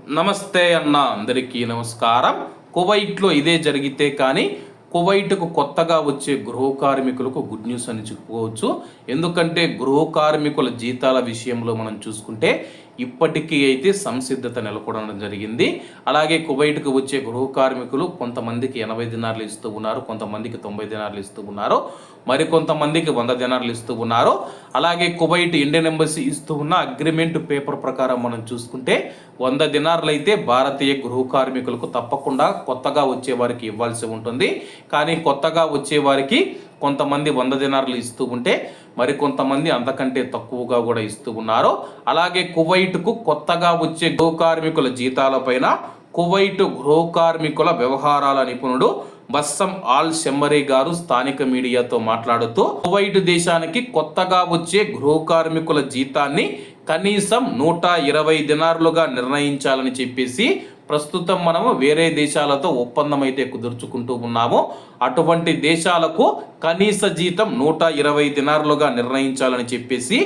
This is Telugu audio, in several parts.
నమస్తే అన్న అందరికీ నమస్కారం. కువైట్లో ఇదే జరిగితే కానీ కువైట్కు కొత్తగా వచ్చే గృహ కార్మికులకు గుడ్ న్యూస్ అని చెప్పుకోవచ్చు. ఎందుకంటే గృహ కార్మికుల జీతాల విషయంలో మనం చూసుకుంటే ఇప్పటికీ అయితే సంసిద్ధత నెలకొనడం జరిగింది. అలాగే కువైట్కు వచ్చే గృహ కార్మికులు కొంతమందికి 80 దినార్లు ఇస్తూ ఉన్నారు, కొంతమందికి 90 దినార్లు ఇస్తూ ఉన్నారు, మరికొంతమందికి 100 దినార్లు ఇస్తూ ఉన్నారు. అలాగే కువైట్ ఇండియన్ ఎంబసీ ఇస్తూ ఉన్న అగ్రిమెంట్ పేపర్ ప్రకారం మనం చూసుకుంటే 100 దినార్లు అయితే భారతీయ గృహ కార్మికులకు తప్పకుండా కొత్తగా వచ్చే వారికి ఇవ్వాల్సి ఉంటుంది. కానీ కొత్తగా వచ్చే వారికి కొంతమంది 100 దినార్లు ఇస్తూ ఉంటే మరికొంతమంది అంతకంటే తక్కువగా కూడా ఇస్తూ ఉన్నారు. అలాగే కువైట్కు కొత్తగా వచ్చే గృహ కార్మికుల జీతాలపైన కువైట్ గృహ కార్మికుల వ్యవహారాల నిపుణుడు బస్సం ఆల్ షెమ్మరీ గారు స్థానిక మీడియాతో మాట్లాడుతూ కువైట్ దేశానికి కొత్తగా వచ్చే గృహ కార్మికుల జీతాన్ని కనీసం 120 దినార్లుగా నిర్ణయించాలని చెప్పేసి ప్రస్తుతం మనము వేరే దేశాలతో ఒప్పందం అయితే కుదుర్చుకుంటూ ఉన్నాము. అటువంటి దేశాలకు కనీస జీతం 120 దినార్లుగా నిర్ణయించాలని చెప్పేసి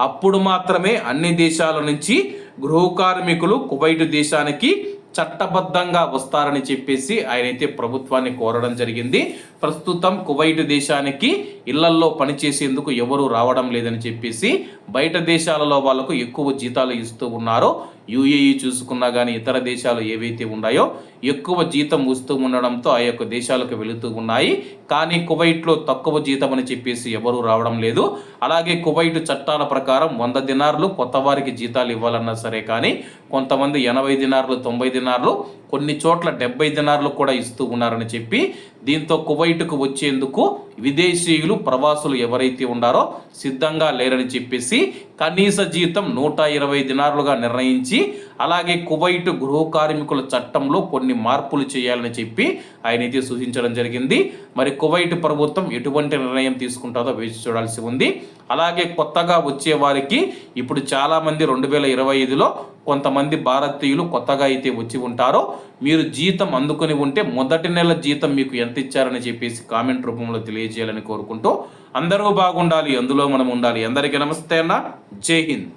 అప్పుడు మాత్రమే అన్ని దేశాల నుంచి గృహ కార్మికులు కువైట్ దేశానికి చట్టబద్ధంగా వస్తారని చెప్పేసి ఆయనైతే ప్రభుత్వాన్ని కోరడం జరిగింది. ప్రస్తుతం కువైట్ దేశానికి ఇళ్లల్లో పనిచేసేందుకు ఎవరు రావడం లేదని చెప్పేసి బయట దేశాలలో వాళ్లకు ఎక్కువ జీతాలు ఇస్తూ ఉన్నారు. యుఏఈ చూసుకున్నా కానీ ఇతర దేశాలు ఏవైతే ఉన్నాయో ఎక్కువ జీతం వస్తూ ఉండడంతో ఆ యొక్క దేశాలకు వెళుతూ ఉన్నాయి. కానీ కువైట్లో తక్కువ జీతం అని చెప్పేసి ఎవరు రావడం లేదు. అలాగే కువైట్ చట్టాల ప్రకారం 100 దినార్లు కొత్త వారికి జీతాలు ఇవ్వాలన్నా సరే కానీ కొంతమంది 80 దినార్లు 90 దినార్లు కొన్ని చోట్ల 70 దినార్లు కూడా ఇస్తూ ఉన్నారని చెప్పి దీంతో కువైట్కు వచ్చేందుకు విదేశీయులు ప్రవాసులు ఎవరైతే ఉన్నారో సిద్ధంగా లేరని చెప్పేసి కనీస జీతం 120 దినార్లుగా నిర్ణయించి అలాగే కువైట్ గృహ కార్మికుల చట్టంలో కొన్ని మార్పులు చేయాలని చెప్పి ఆయన అయితే సూచించడం జరిగింది. మరి కువైట్ ప్రభుత్వం ఎటువంటి నిర్ణయం తీసుకుంటుందో వేచి చూడాల్సి ఉంది. అలాగే కొత్తగా వచ్చే వారికి ఇప్పుడు చాలామంది 2025లో కొంతమంది భారతీయులు కొత్తగా అయితే వచ్చి ఉంటారో మీరు జీతం అందుకొని ఉంటే మొదటి నెల జీతం మీకు ఎంత ఇచ్చారని చెప్పేసి కామెంట్ రూపంలో తెలియజేయాలని కోరుకుంటూ అందరూ బాగుండాలి, అందులో మనం ఉండాలి. అందరికీ నమస్తే అన్న, జై హింద్.